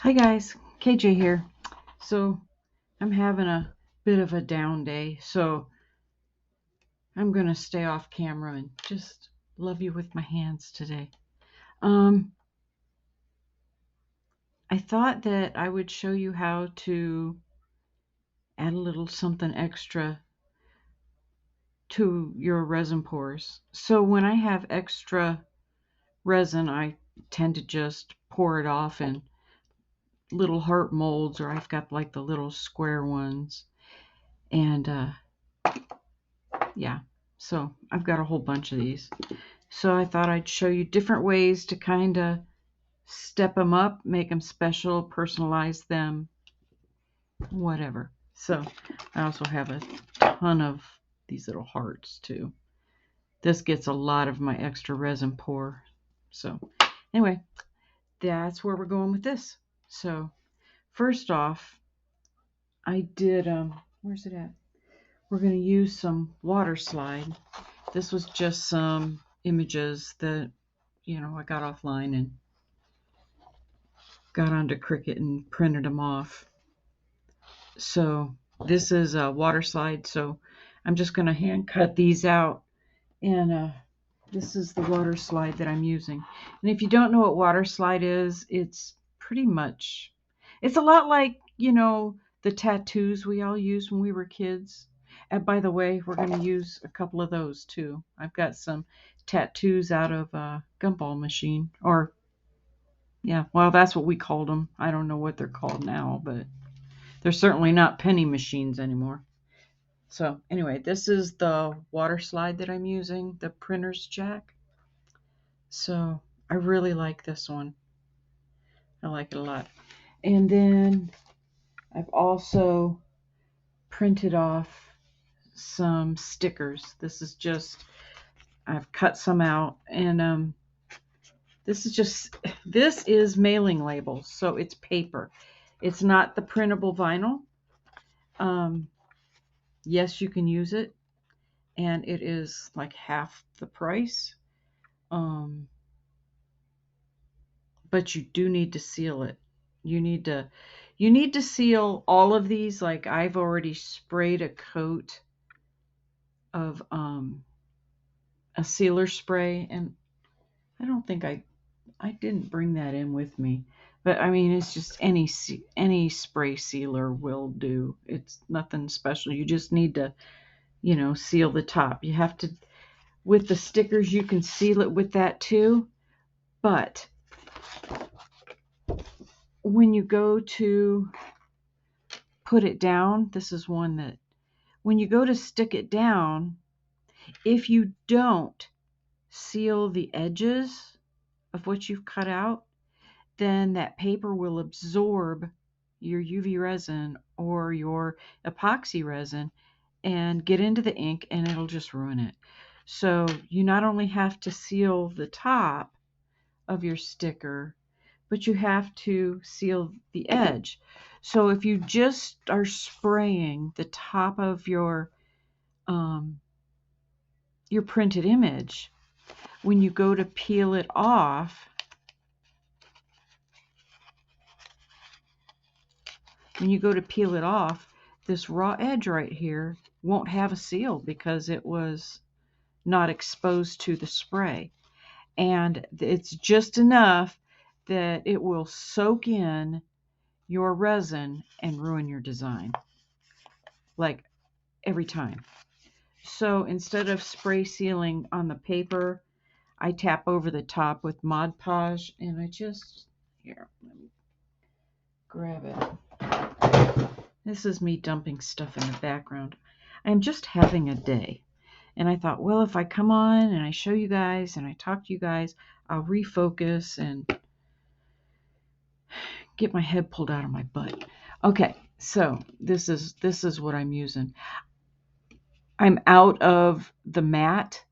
Hi guys, KJ here. So I'm having a bit of a down day, so I'm gonna stay off camera and just love you with my hands today. Um, I thought that I would show you how to add a little something extra to your resin pours. So when I have extra resin, I tend to just pour it off in little heart molds, or I've got like the little square ones, and yeah, so I've got a whole bunch of these. So I thought I'd show you different ways to kind of step them up, make them special, personalize them, whatever. So I also have a ton of these little hearts too. This gets a lot of my extra resin pour. So anyway, that's where we're going with this. So first off, I did, where's it at? We're going to use some water slide. This was just some images that, I got offline and got onto Cricut and printed them off. So this is a water slide. So I'm just going to hand cut these out. And this is the water slide that I'm using. And if you don't know what water slide is, it's pretty much, it's a lot like, the tattoos we all used when we were kids. And by the way, we're going to use a couple of those too. I've got some tattoos out of a gumball machine. Or, yeah, well, that's what we called them. I don't know what they're called now, but they're certainly not penny machines anymore. So anyway, this is the water slide that I'm using, the printer's jack. So I really like this one. I like it a lot. And then I've also printed off some stickers. This is just, I've cut some out, and this is mailing labels. So it's paper. It's not the printable vinyl. Um, yes, you can use it, and it is like half the price. Um, but you do need to seal it. You need to seal all of these. Like I've already sprayed a coat of a sealer spray, and I don't think I didn't bring that in with me. But I mean, it's just any spray sealer will do. It's nothing special. You just need to, seal the top. You have to, with the stickers, you can seal it with that too. But when you go to put it down, this is one that when you go to stick it down, if you don't seal the edges of what you've cut out, then that paper will absorb your UV resin or your epoxy resin and get into the ink, and it'll just ruin it. So you not only have to seal the top of your sticker, but you have to seal the edge. So if you just are spraying the top of your printed image, when you go to peel it off, this raw edge right here won't have a seal because it was not exposed to the spray. And it's just enough that it will soak in your resin and ruin your design. Like every time. So instead of spray sealing on the paper, I tap over the top with Mod Podge, and I just, here, let me grab it. This is me dumping stuff in the background. I'm just having a day. And I thought, well, if I come on and I show you guys and I talk to you guys, I'll refocus and get my head pulled out of my butt. Okay, so this is what I'm using. I'm out of the matte,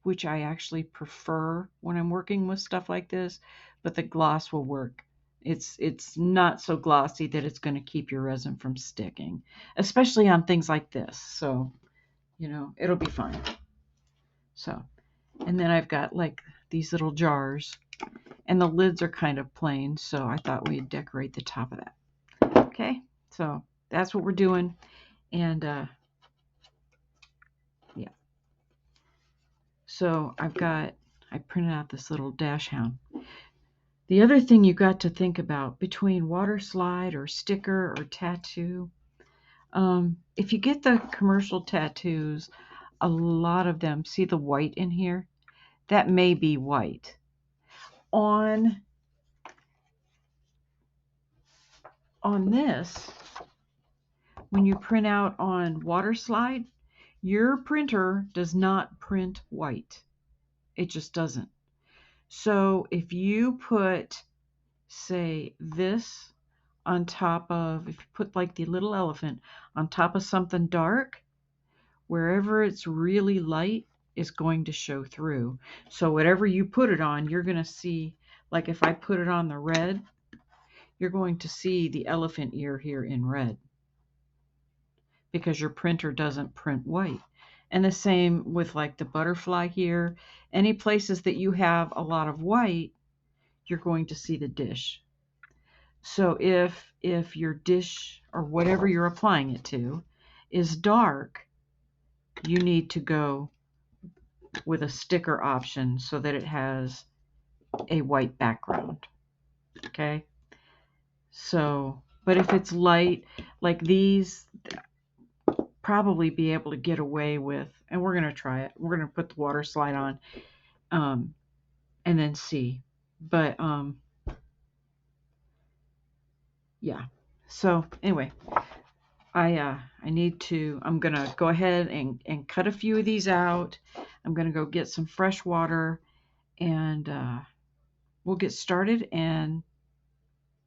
which I actually prefer when I'm working with stuff like this, but the gloss will work. It's not so glossy that it's going to keep your resin from sticking, especially on things like this. So, it'll be fine. So, and then I've got like these little jars And the lids are kind of plain, so I thought we'd decorate the top of that. Okay, so that's what we're doing. And yeah, so I printed out this little dash hound. The other thing you got to think about between water slide or sticker or tattoo, if you get the commercial tattoos, a lot of them, see the white in here? That may be white. On this, when you print out on water slide, your printer does not print white. It just doesn't. So if you put, say, this on top of, if you put like the little elephant on top of something dark, wherever it's really light is going to show through. So whatever you put it on, you're going to see, like if I put it on the red, you're going to see the elephant ear here in red because your printer doesn't print white. And the same with like the butterfly here. Any places that you have a lot of white, you're going to see the dish. So if your dish or whatever you're applying it to is dark, you need to go with a sticker option so that it has a white background. Okay? So, but if it's light, like these, probably be able to get away with, and we're going to try it. We're going to put the water slide on and then see. But yeah. So anyway, I'm going to go ahead and cut a few of these out. I'm going to go get some fresh water and we'll get started and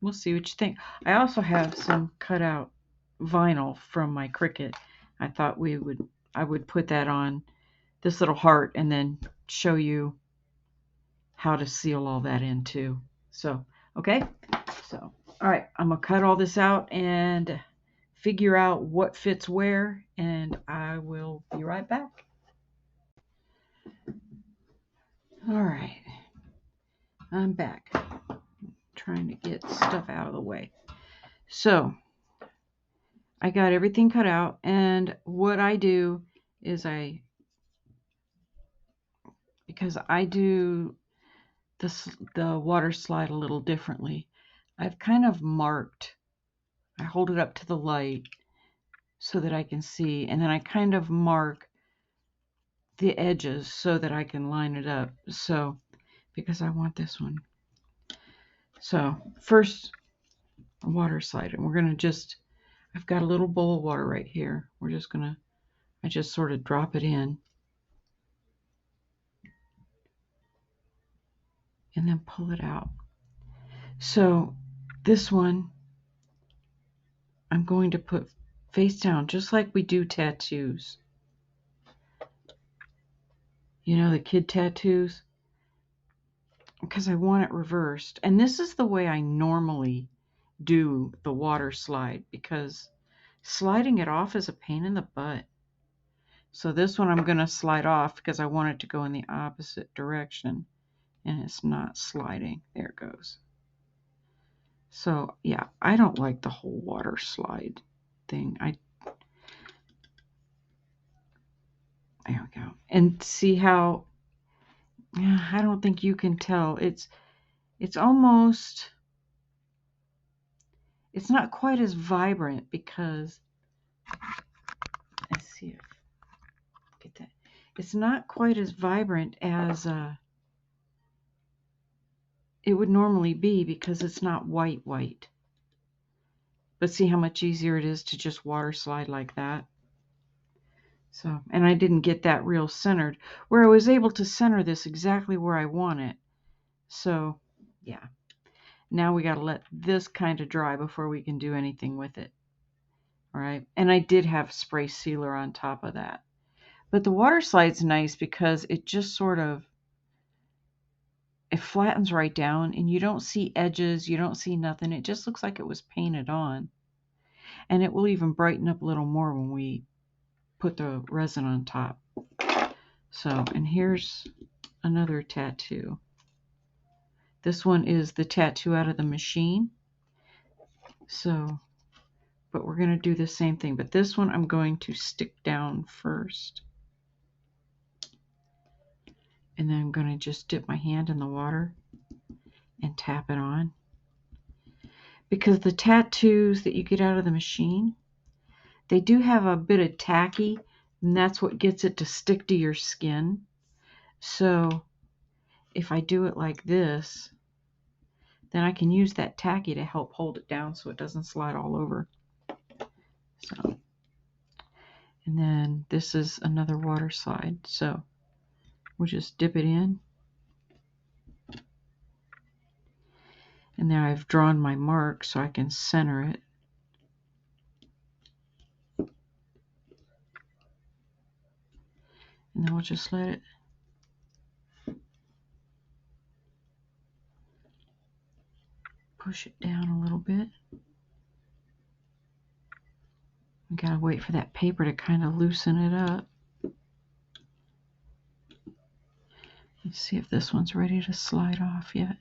we'll see what you think. I also have some cut out vinyl from my Cricut. I thought I would put that on this little heart and then show you how to seal all that in too. So, okay. So, all right, I'm going to cut all this out and figure out what fits where, and I will be right back. All right, I'm back. Trying to get stuff out of the way. So, I got everything cut out, and what I do is because I do the water slide a little differently, I've kind of marked, I hold it up to the light so that I can see, and then I kind of mark the edges so that I can line it up. So, because I want this one. So, first, a water slide, and we're going to just, I've got a little bowl of water right here. We're just going to, I just sort of drop it in. And then pull it out. So this one, I'm going to put face down, just like we do tattoos. You know, the kid tattoos? Because I want it reversed. And this is the way I normally do the water slide, because sliding it off is a pain in the butt. So this one I'm going to slide off because I want it to go in the opposite direction. And it's not sliding. There it goes. So yeah, I don't like the whole water slide thing. There we go. And see how, I don't think you can tell. It's almost, it's not quite as vibrant because, let's see if, get that. It's not quite as vibrant as it would normally be because it's not white. But see how much easier it is to just water slide like that. So, and I didn't get that real centered, where I was able to center this exactly where I want it. So, yeah. Now we got to let this kind of dry before we can do anything with it. All right. And I did have spray sealer on top of that. But the water slide's nice because it just sort of, it flattens right down and you don't see edges, you don't see nothing. It just looks like it was painted on. And it will even brighten up a little more when we put the resin on top. So, and here's another tattoo. This one is the tattoo out of the machine. So, but we're going to do the same thing. But this one I'm going to stick down first. And then I'm going to just dip my hand in the water and tap it on. Because the tattoos that you get out of the machine, they do have a bit of tacky, and that's what gets it to stick to your skin. So if I do it like this, then I can use that tacky to help hold it down so it doesn't slide all over. So, and then this is another water slide. So we'll just dip it in. And there I've drawn my mark so I can center it. And then we'll just let it push it down a little bit. We gotta wait for that paper to kind of loosen it up. Let's see if this one's ready to slide off yet.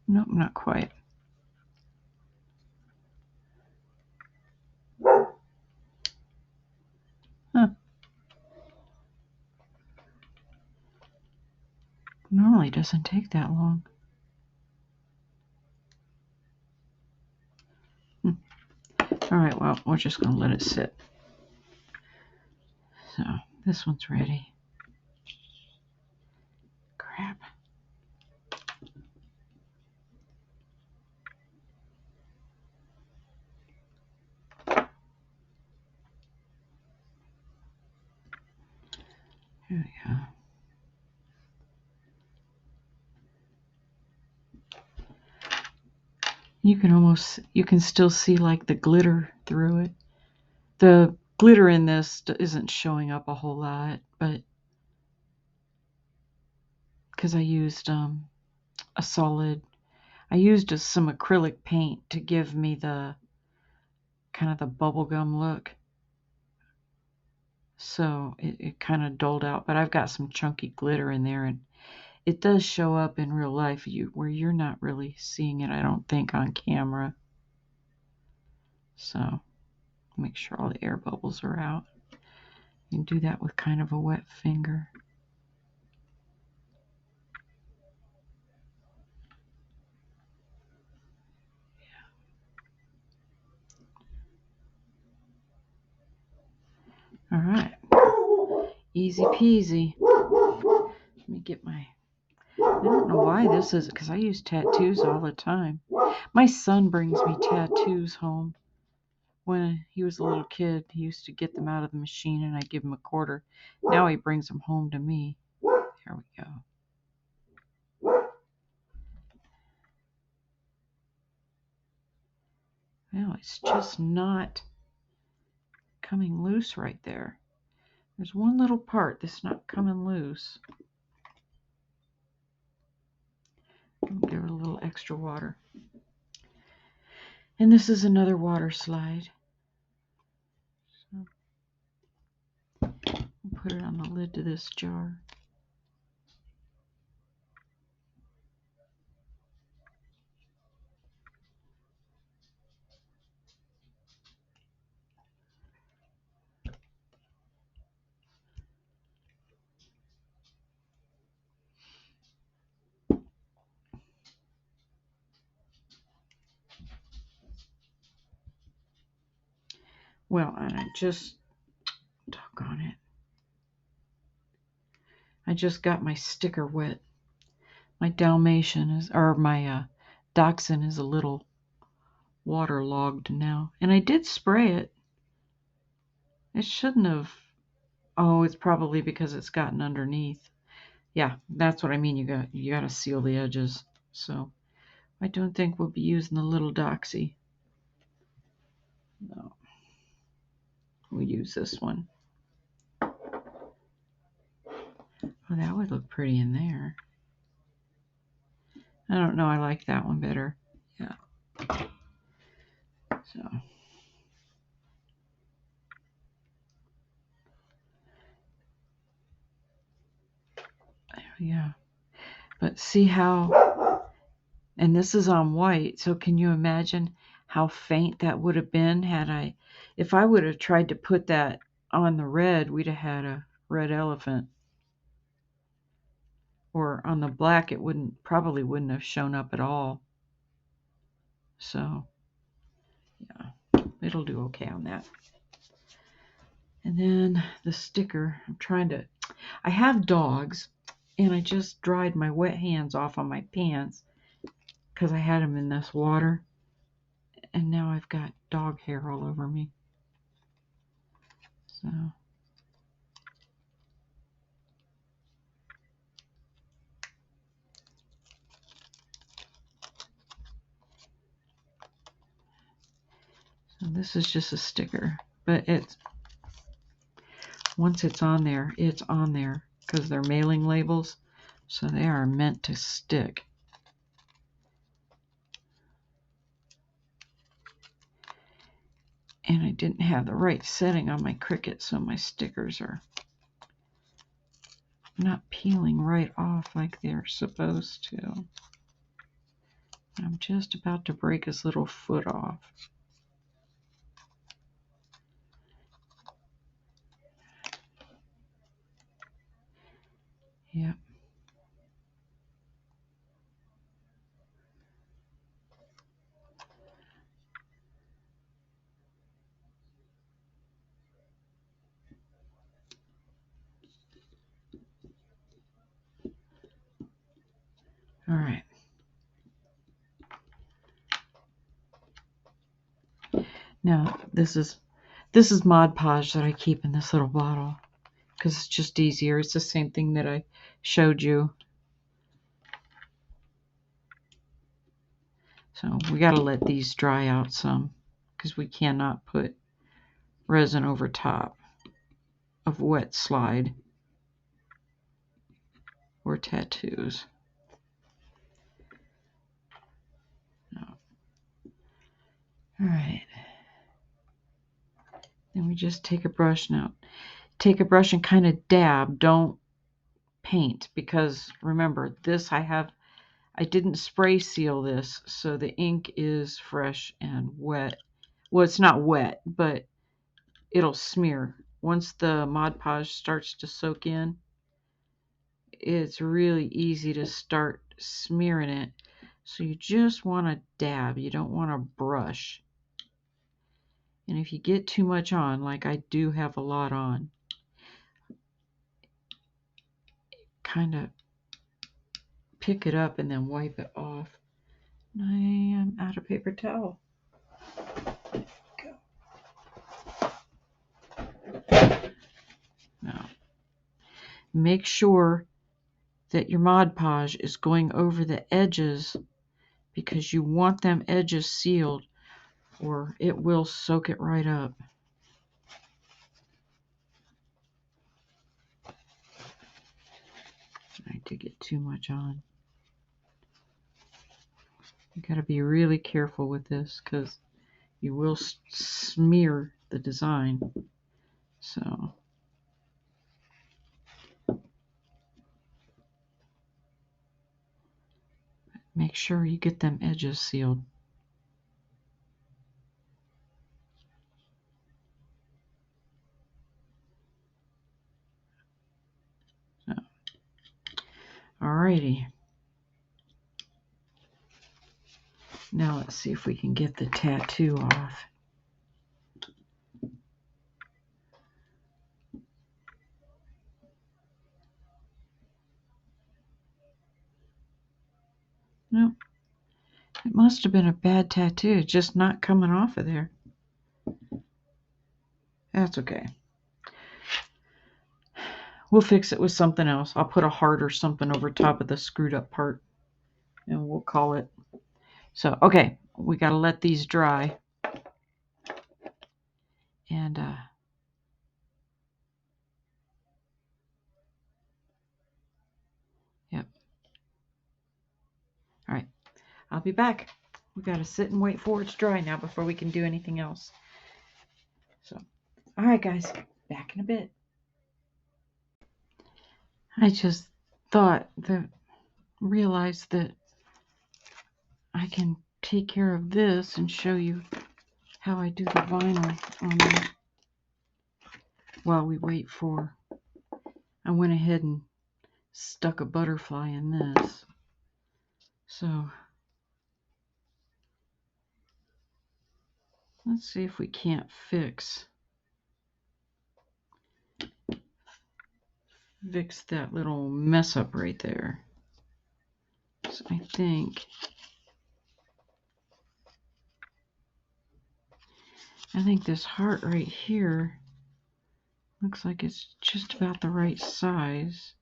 Nope, not quite. Huh. Normally it doesn't take that long. All right, well, we're just going to let it sit. So this one's ready. Crap. Here we go. You can still see like the glitter through it. The glitter in this isn't showing up a whole lot, but because I used some acrylic paint to give me the kind of the bubblegum look. So it kind of dulled out, but I've got some chunky glitter in there, and it does show up in real life where you're not really seeing it, I don't think, on camera. So make sure all the air bubbles are out. You can do that with kind of a wet finger. All right, easy peasy. Let me get my, I don't know why this is, because I use tattoos all the time. My son brings me tattoos home. When he was a little kid, he used to get them out of the machine and I give him a quarter. Now he brings them home to me. There we go. Well, it's just not coming loose right there. There's one little part that's not coming loose. I'll give it a little extra water. And this is another water slide. So I'll put it on the lid to this jar. Well, and I just, doggone it, I just got my sticker wet. My Dalmatian is, or my Dachshund is a little waterlogged now. And I did spray it. It shouldn't have. Oh, it's probably because it's gotten underneath. Yeah, that's what I mean. You got to seal the edges. So I don't think we'll be using the little Doxy. No. We'll use this one. Oh, that would look pretty in there. I don't know. I like that one better. Yeah. So. Yeah. But see how, and this is on white, so can you imagine how faint that would have been if I would have tried to put that on the red, we'd have had a red elephant. Or on the black, it probably wouldn't have shown up at all. So, yeah, it'll do okay on that. And then the sticker, I have dogs, and I just dried my wet hands off on my pants because I had them in this water. And now I've got dog hair all over me. So this is just a sticker, but once it's on there because they're mailing labels, so they are meant to stick. And I didn't have the right setting on my Cricut, so my stickers are not peeling right off like they're supposed to. I'm just about to break his little foot off. Yep. All right. Now this is Mod Podge that I keep in this little bottle because it's just easier. It's the same thing that I showed you. So we got to let these dry out some because we cannot put resin over top of wet slide or tattoos. No. All right. Then we just take a brush now. Take a brush and kind of dab. Don't paint because remember this I didn't spray seal this, so the ink is fresh and wet. Well, it's not wet, but it'll smear. Once the Mod Podge starts to soak in, it's really easy to start smearing it. So you just want to dab. You don't want to brush. And if you get too much on, like I do have a lot on, kind of pick it up and then wipe it off. I am out of paper towel. Go. Now, make sure that your Mod Podge is going over the edges because you want them edges sealed or it will soak it right up. I did get too much on. You got to be really careful with this because you will smear the design. So make sure you get them edges sealed. So, alrighty. Now let's see if we can get the tattoo off. Nope. It must have been a bad tattoo. It's just not coming off of there. That's okay. We'll fix it with something else. I'll put a heart or something over top of the screwed up part. And we'll call it. So, okay. We got to let these dry. And, yep. All right. I'll be back. We got to sit and wait for it to dry now before we can do anything else. So, all right, guys. Back in a bit. I just realized that I can take care of this and show you how I do the vinyl on there while we wait for. I went ahead and stuck a butterfly in this. So let's see if we can't fix that little mess up right there. So I think this heart right here looks like it's just about the right size.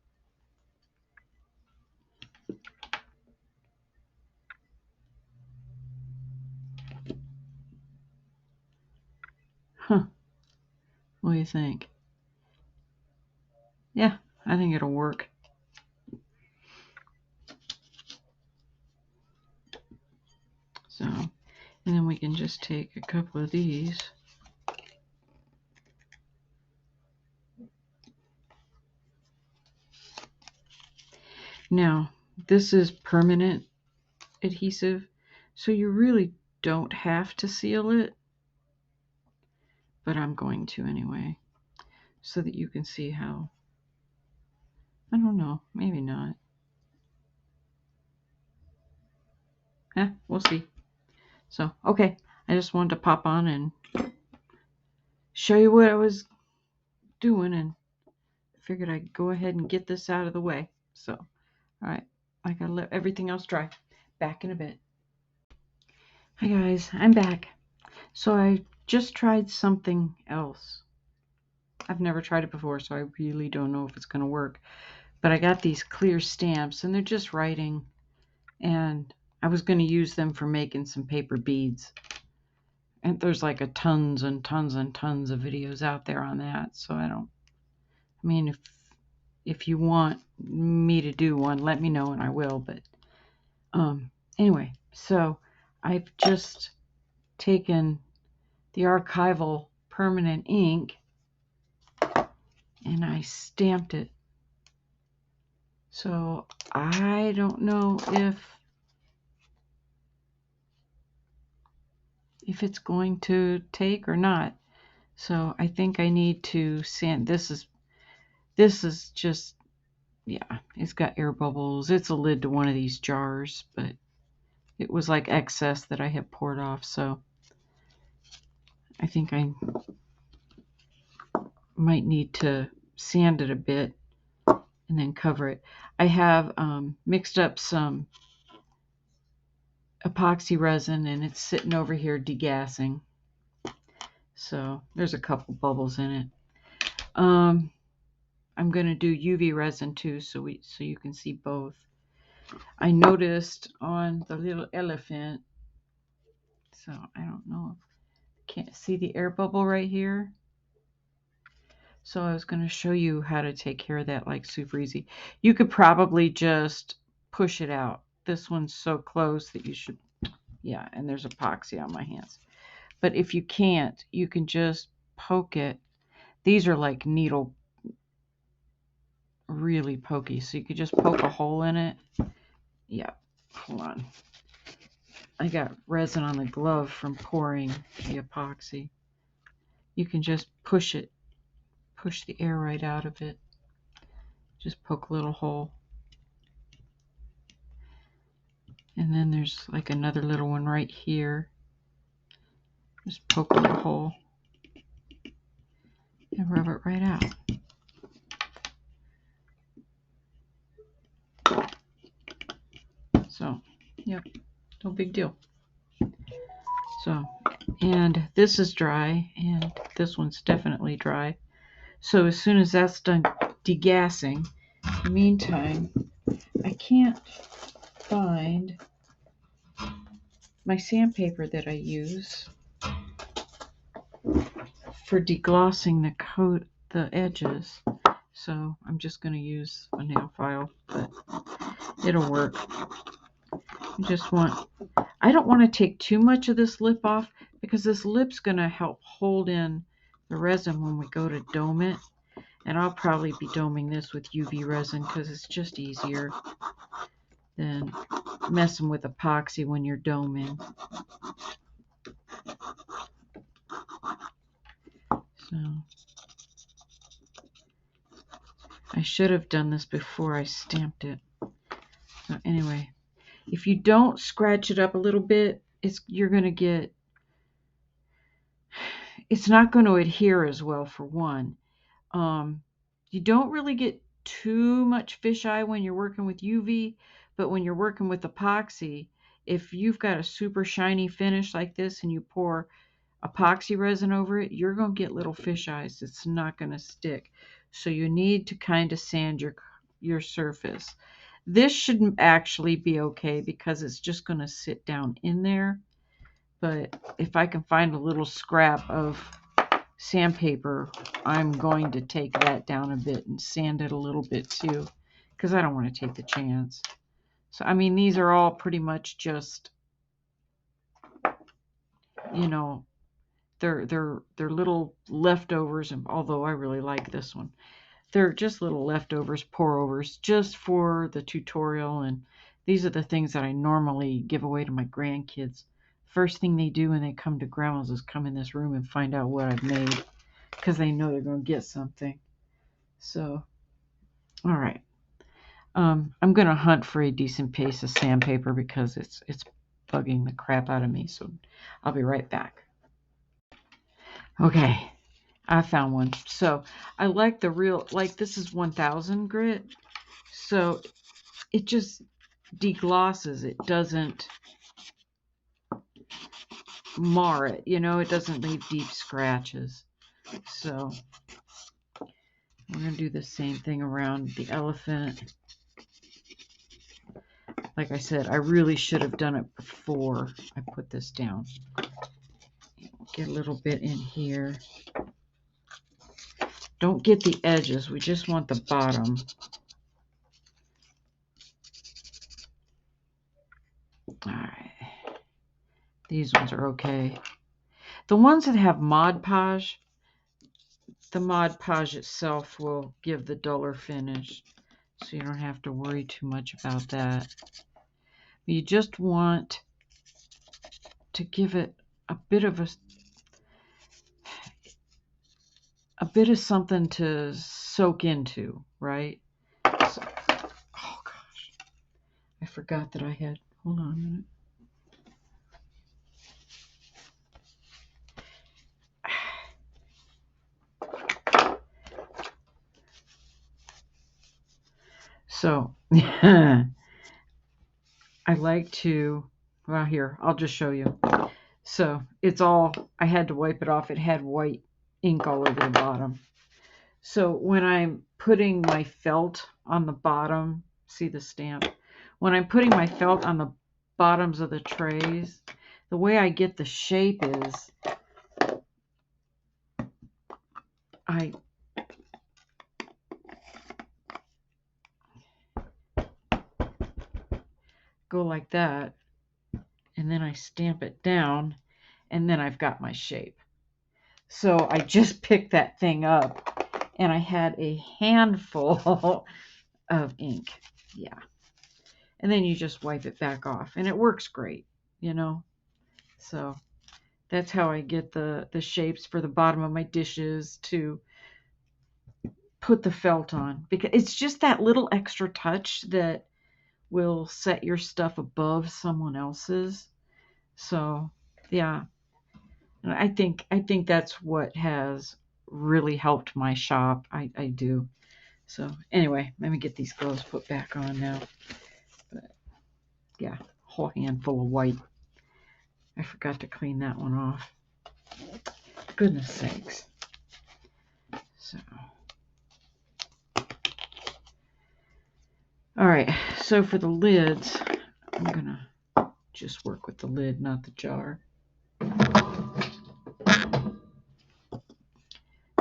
Huh. What do you think? Yeah, I think it'll work. So, and then we can just take a couple of these. Now, this is permanent adhesive, so you really don't have to seal it, but I'm going to anyway, so that you can see how. I don't know, maybe not. We'll see. So, okay, I just wanted to pop on and show you what I was doing, and figured I'd go ahead and get this out of the way. So, all right, I gotta let everything else dry. Back in a bit. Hi guys, I'm back. So I just tried something else. I've never tried it before, so I really don't know if it's going to work. But I got these clear stamps, and they're just writing, and I was going to use them for making some paper beads. And there's like tons and tons and tons of videos out there on that, so I mean, if you want me to do one, let me know and I will. But anyway, so I've just taken the archival permanent ink and I stamped it. So I don't know if it's going to take or not. So I think I need to sand. This is just, yeah, it's got air bubbles. It's a lid to one of these jars, but it was like excess that I had poured off. So I think I might need to sand it a bit and then cover it. I have mixed up some epoxy resin, and it's sitting over here degassing. So there's a couple bubbles in it. I'm going to do UV resin too, so you can see both. I noticed on the little elephant, so I don't know, can't see the air bubble right here. So I was going to show you how to take care of that like super easy. You could probably just push it out. This one's so close that you should, yeah, and there's epoxy on my hands. But if you can't, you can just poke it. These are like needle, really pokey, so you could just poke a hole in it. Yeah, hold on. I got resin on the glove from pouring the epoxy. You can just push it, push the air right out of it. Just poke a little hole. And then there's like another little one right here. Just poke a little hole and rub it right out. So, yep, no big deal. So, and this is dry, and this one's definitely dry. So as soon as that's done degassing, in the meantime, I can't find my sandpaper that I use for deglossing the edges. So I'm just going to use a nail file, but it'll work. I don't want to take too much of this lip off, because this lip's going to help hold in the resin when we go to dome it. And I'll probably be doming this with UV resin because it's just easier than messing with epoxy when you're doming. So I should have done this before I stamped it. So anyway, if you don't scratch it up a little bit, you're going to get, it's not going to adhere as well for one. You don't really get too much fisheye when you're working with UV, but when you're working with epoxy, if you've got a super shiny finish like this and you pour epoxy resin over it, you're going to get little fish eyes. It's not going to stick. So you need to kind of sand your surface. This shouldn't actually be okay because it's just going to sit down in there. But if I can find a little scrap of sandpaper, I'm going to take that down a bit and sand it a little bit too, because I don't want to take the chance. So I mean, these are all pretty much just, you know, they're little leftovers, and although I really like this one, they're just little leftovers, pour overs, just for the tutorial. And these are the things that I normally give away to my grandkids. First thing they do when they come to grandma's is come in this room and find out what I've made, because they know they're going to get something. So, all right. I'm going to hunt for a decent piece of sandpaper because it's bugging the crap out of me. So I'll be right back. Okay, I found one. So I like the real, like this is 1000 grit. So it just deglosses. It doesn't mar it. You know, it doesn't leave deep scratches. So we're going to do the same thing around the elephant. Like I said, I really should have done it before I put this down. Get a little bit in here. Don't get the edges. We just want the bottom. All right. These ones are okay. The ones that have Mod Podge, the Mod Podge itself will give the duller finish. So you don't have to worry too much about that. You just want to give it a bit of something to soak into, right? So, oh gosh, I forgot that I had, hold on a minute. So I like to, well, here, I'll just show you. So it's all, I had to wipe it off. It had white ink all over the bottom. So when I'm putting my felt on the bottom, see the stamp? When I'm putting my felt on the bottoms of the trays, the way I get the shape is I go like that, and then I stamp it down, and then I've got my shape. So I just picked that thing up, and I had a handful of ink. Yeah. And then you just wipe it back off, and it works great, you know. So that's how I get the shapes for the bottom of my dishes to put the felt on, because it's just that little extra touch that will set your stuff above someone else's. So yeah, I think that's what has really helped my shop. I do. So anyway, let me get these gloves put back on now. But yeah, whole handful of white. I forgot to clean that one off. Goodness sakes. So, all right. So for the lids, I'm gonna just work with the lid, not the jar.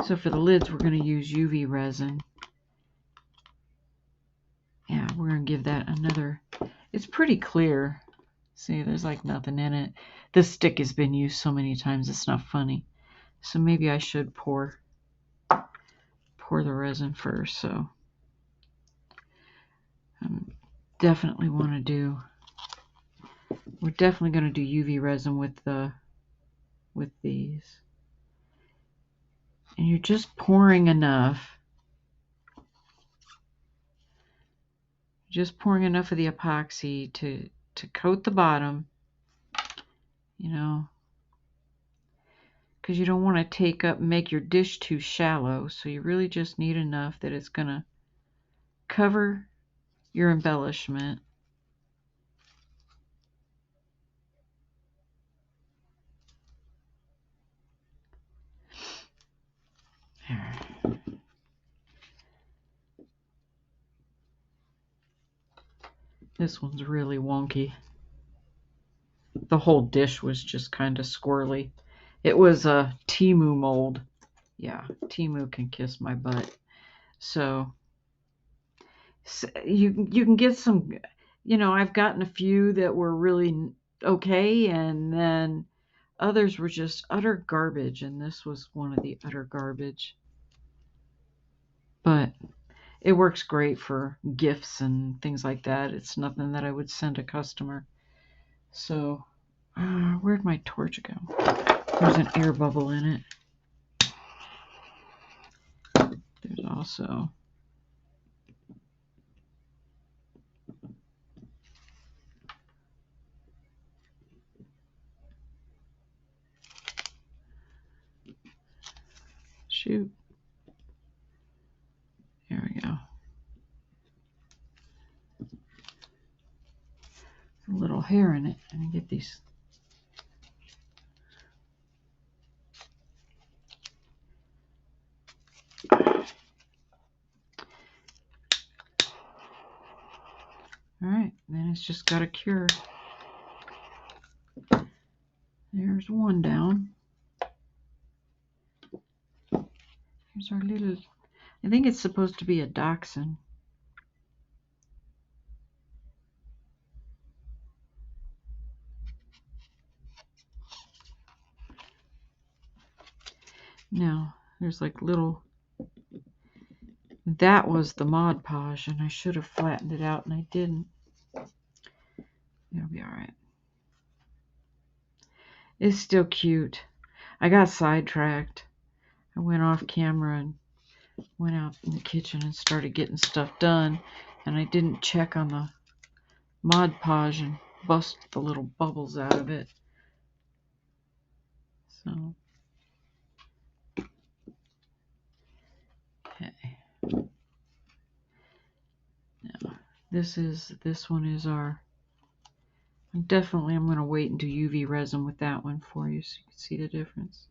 So for the lids, we're going to use UV resin. Yeah, we're going to give that another, it's pretty clear. See, there's like nothing in it. This stick has been used so many times, it's not funny. So maybe I should pour pour the resin first, so definitely want to do. We're definitely going to do UV resin with these, and you're just pouring enough. Just pouring enough of the epoxy to coat the bottom, you know, because you don't want to make your dish too shallow. So you really just need enough that it's going to cover your embellishment. There. This one's really wonky. The whole dish was just kind of squirrely. It was a Temu mold. Yeah, Temu can kiss my butt. So you can get some, you know, I've gotten a few that were really okay, and then others were just utter garbage, and this was one of the utter garbage. But it works great for gifts and things like that. It's nothing that I would send a customer. So where'd my torch go? There's an air bubble in it. There's also shoot. There we go. A little hair in it. Let me get these. All right, then it's just got to cure. There's one down. Here's our little, I think it's supposed to be a dachshund. Now, there's like little, that was the Mod Podge, and I should have flattened it out, and I didn't. It'll be all right. It's still cute. I got sidetracked. I went off camera and went out in the kitchen and started getting stuff done, and I didn't check on the Mod Podge and bust the little bubbles out of it. So, okay. Now, this one is our, I'm going to wait and do UV resin with that one for you so you can see the difference.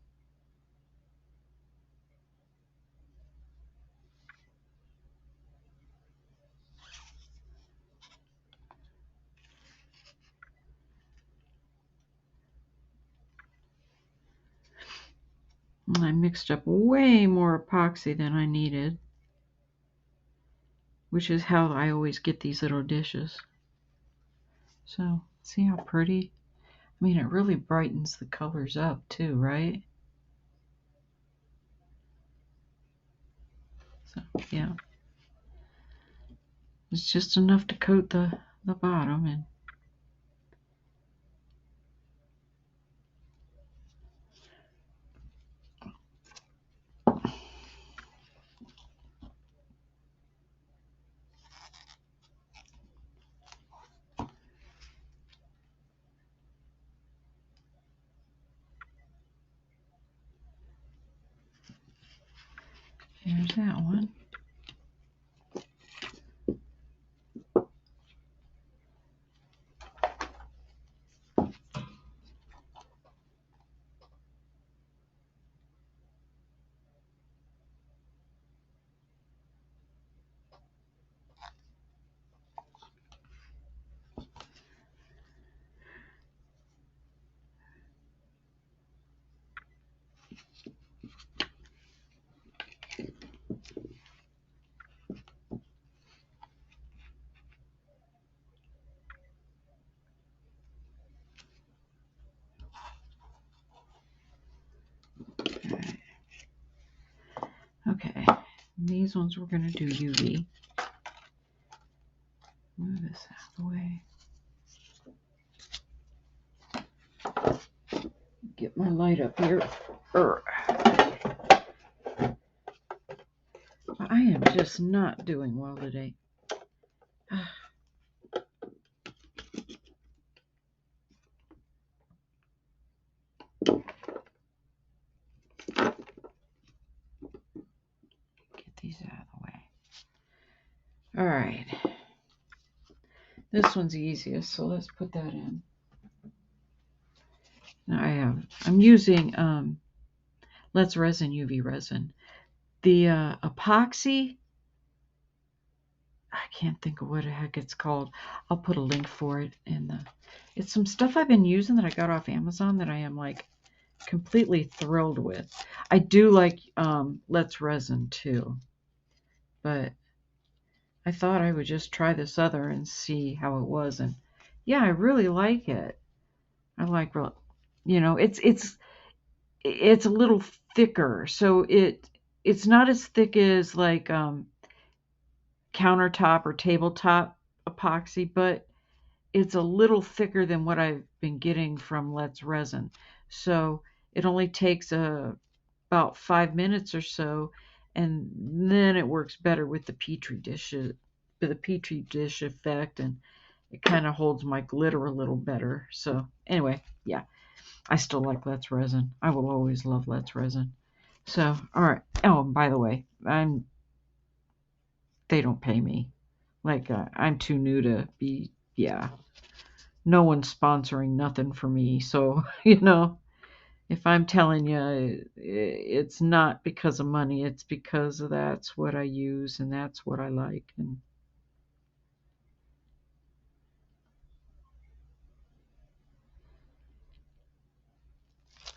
I mixed up way more epoxy than I needed, which is how I always get these little dishes. So, see how pretty? I mean, it really brightens the colors up too, right? So, yeah. It's just enough to coat the bottom, and there's that one. these ones we're going to do UV. Move this out of the way. Get my light up here. I am just not doing well today. Get these out of the way. All right. This one's easiest, so let's put that in. Now I'm using Let's Resin UV resin. The epoxy, I can't think of what the heck it's called. I'll put a link for it in the. It's some stuff I've been using that I got off Amazon that I am like completely thrilled with. I do like Let's Resin too, but I thought I would just try this other and see how it was, and yeah, I really like it. I like, you know, it's a little thicker, so it's not as thick as like countertop or tabletop epoxy, but it's a little thicker than what I've been getting from Let's Resin. So it only takes about 5 minutes or so, and then it works better with the petri dish effect, and it kind of holds my glitter a little better. So anyway, yeah, I still like Let's Resin. I will always love Let's Resin. So, all right. Oh, by the way, they don't pay me. Like, I'm too new to be, yeah. No one's sponsoring nothing for me. So, you know, if I'm telling you, it's not because of money. It's because that's what I use and that's what I like. And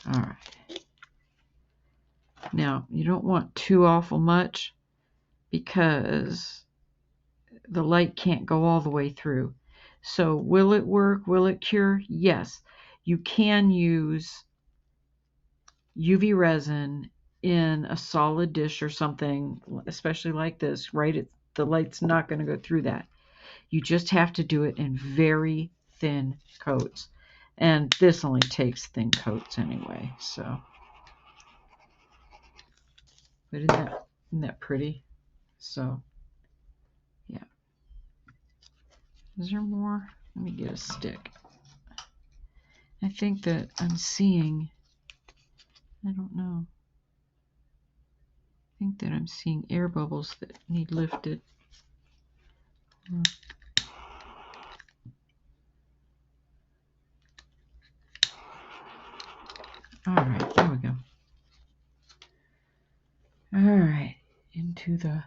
all right. Now, you don't want too awful much because the light can't go all the way through. So will it work? Will it cure? Yes. You can use UV resin in a solid dish or something, especially like this, right? The light's not going to go through that. You just have to do it in very thin coats. And this only takes thin coats anyway, so. But isn't that pretty? So, yeah. Is there more? Let me get a stick. I think that I'm seeing, I don't know. I think that I'm seeing air bubbles that need lifted. All right, there we go. All right, into the,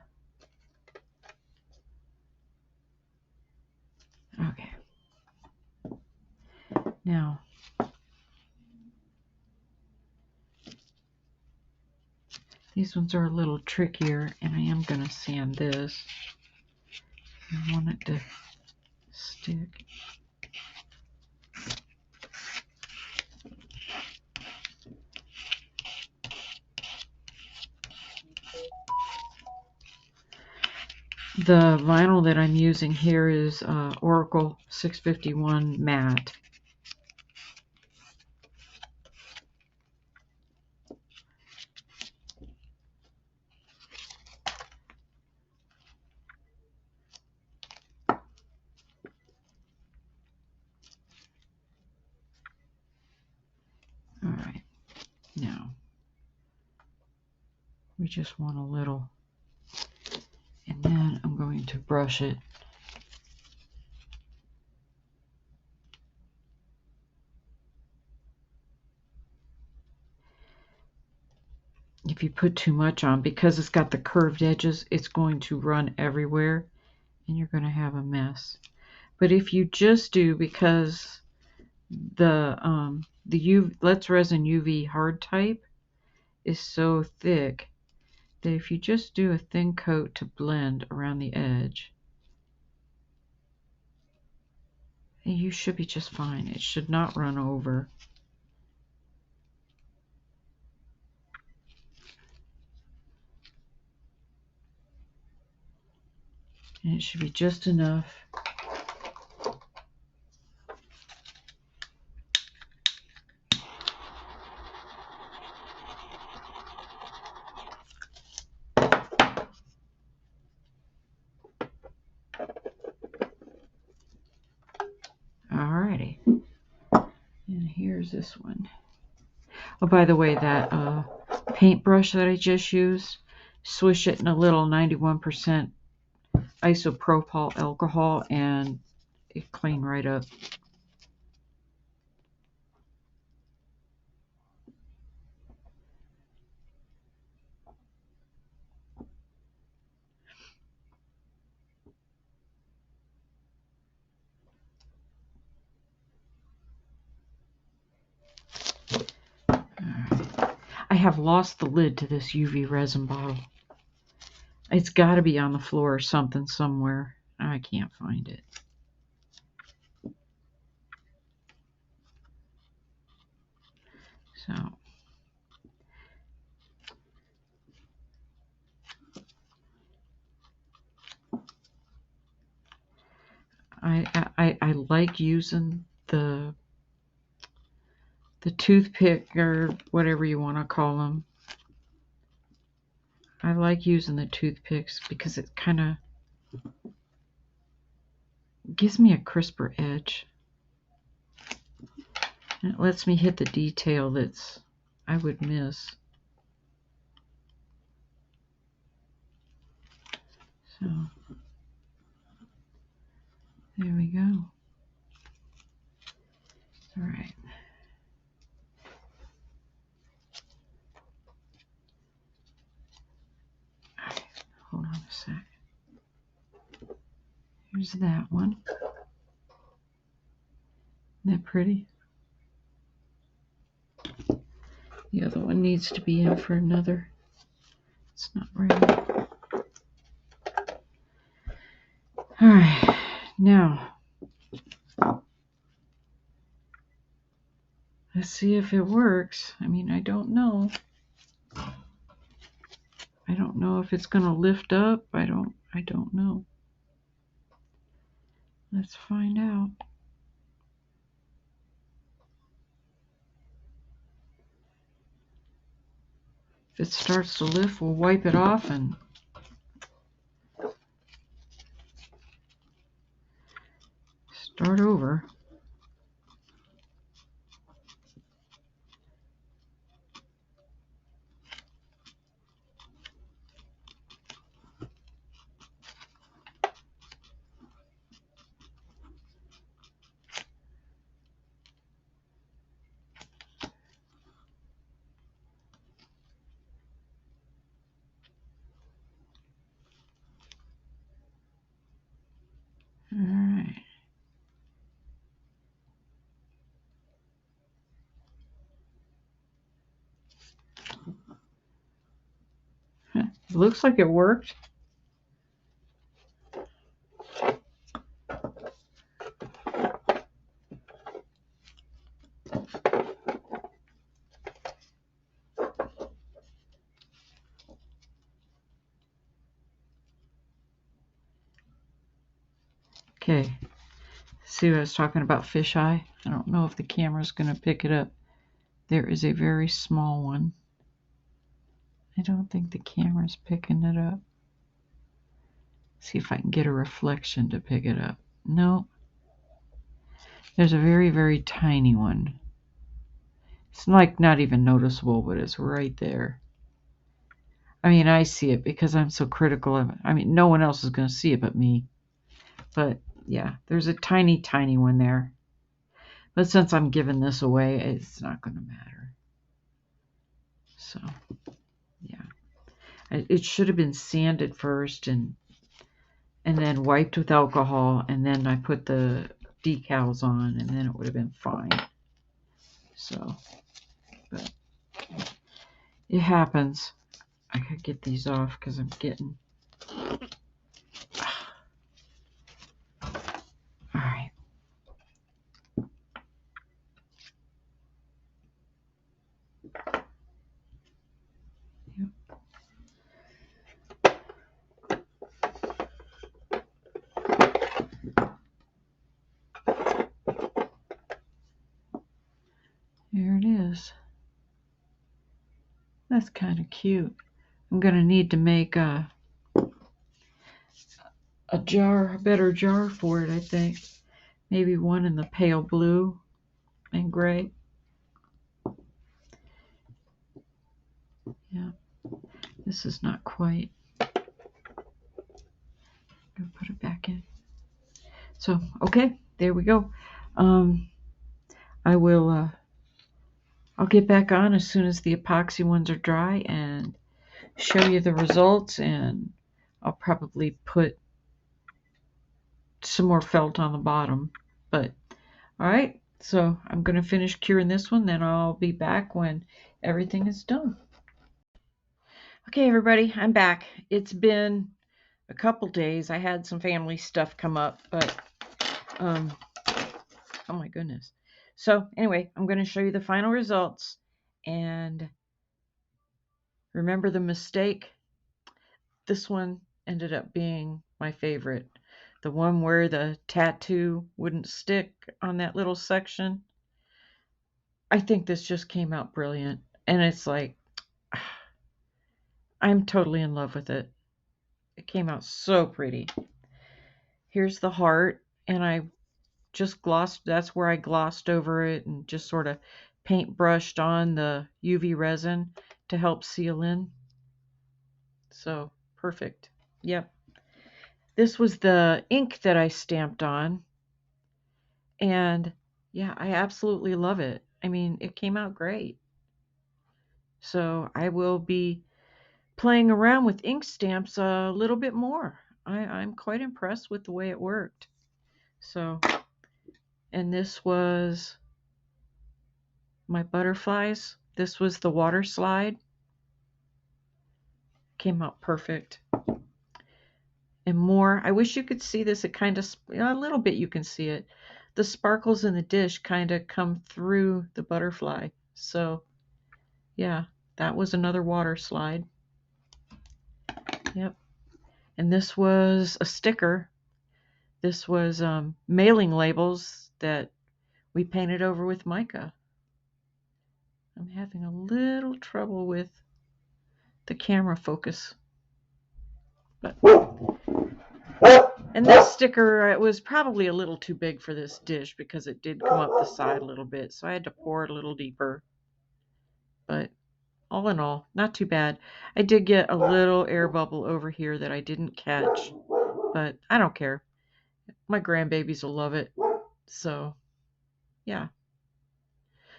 okay. Now, these ones are a little trickier, and I am going to sand this. I want it to stick. The vinyl that I'm using here is Oracle 651 matte. All right, now we just want a little, and then I'm going to brush it. If you put too much on, because it's got the curved edges, it's going to run everywhere and you're going to have a mess. But if you just do, because the Let's Resin UV hard type is so thick that if you just do a thin coat to blend around the edge, you should be just fine. It should not run over. it should be just enough. Alrighty. And here's this one. Oh, by the way, that paintbrush that I just used, swish it in a little 91% isopropyl alcohol and it cleaned right up. I have lost the lid to this UV resin bottle. It's got to be on the floor or something somewhere. I can't find it. So I like using the toothpick or whatever you want to call them. I like using the toothpicks because it kind of gives me a crisper edge. And it lets me hit the detail that's I would miss. So there we go. All right. Hold on a sec. Here's that one. Isn't that pretty? The other one needs to be in for another. It's not ready. All right. Now, let's see if it works. I mean, I don't know. I don't know if it's going to lift up. I don't know. Let's find out. If it starts to lift, we'll wipe it off and start over. All right. It looks like it worked. Okay. See what I was talking about, fisheye? I don't know if the camera's going to pick it up. There is a very small one. I don't think the camera's picking it up. See if I can get a reflection to pick it up. No. There's a very, very tiny one. It's like not even noticeable, but it's right there. I mean, I see it because I'm so critical of it. I mean, no one else is going to see it but me. But yeah, there's a tiny, tiny one there. But since I'm giving this away, it's not going to matter. So, yeah. It should have been sanded first and then wiped with alcohol, and then I put the decals on, and then it would have been fine. So, but it happens. I could get these off because I'm getting... All right. Yep. is. That's kind of cute. I'm going to need to make a better jar for it, I think. Maybe one in the pale blue and gray. Yeah, this is not quite. I'll put it back in. So, okay, there we go. I'll get back on as soon as the epoxy ones are dry and show you the results, and I'll probably put some more felt on the bottom. But all right, so I'm going to finish curing this one, then I'll be back when everything is done. Okay, everybody, I'm back. It's been a couple days. I had some family stuff come up, but oh my goodness. So anyway, I'm going to show you the final results, and remember the mistake? This one ended up being my favorite. The one where the tattoo wouldn't stick on that little section. I think this just came out brilliant. And it's like, I'm totally in love with it. It came out so pretty. Here's the heart. And I just glossed, that's where I glossed over it and just sort of paint brushed on the UV resin to help seal in. So perfect. Yep. This was the ink that I stamped on. And yeah, I absolutely love it. I mean, it came out great. So I will be playing around with ink stamps a little bit more. I'm quite impressed with the way it worked. So, and this was my butterflies. This was the water slide. Came out perfect. And more. I wish you could see this. It kind of, a little bit you can see it. The sparkles in the dish kind of come through the butterfly. So, yeah, that was another water slide. Yep. And this was a sticker. This was mailing labels that we painted over with mica. I'm having a little trouble with the camera focus. But, and this sticker, it was probably a little too big for this dish because it did come up the side a little bit. So I had to pour it a little deeper. But all in all, not too bad. I did get a little air bubble over here that I didn't catch. But I don't care. My grandbabies will love it. So, yeah.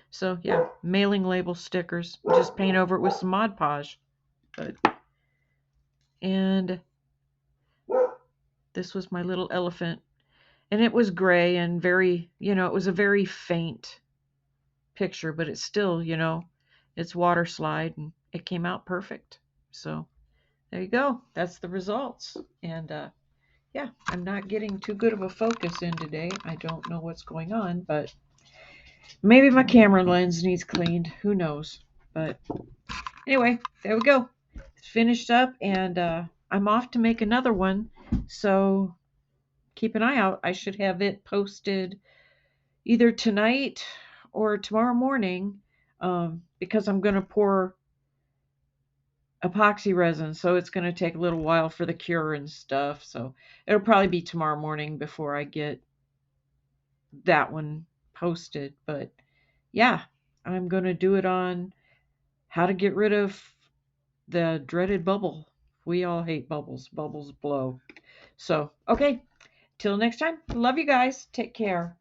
So, yeah, mailing label stickers. Just paint over it with some Mod Podge. And this was my little elephant. And it was gray and very, it was a very faint picture, but it's still, it's water slide, and it came out perfect. So, there you go. That's the results. And, yeah, I'm not getting too good of a focus in today. I don't know what's going on, but maybe my camera lens needs cleaned. Who knows? But anyway, there we go. It's finished up, and I'm off to make another one. So keep an eye out. I should have it posted either tonight or tomorrow morning because I'm going to pour epoxy resin. So it's going to take a little while for the cure and stuff. So it'll probably be tomorrow morning before I get that one posted. But yeah, I'm going to do it on how to get rid of the dreaded bubble. We all hate bubbles. Bubbles blow. So, okay. Till next time. Love you guys. Take care.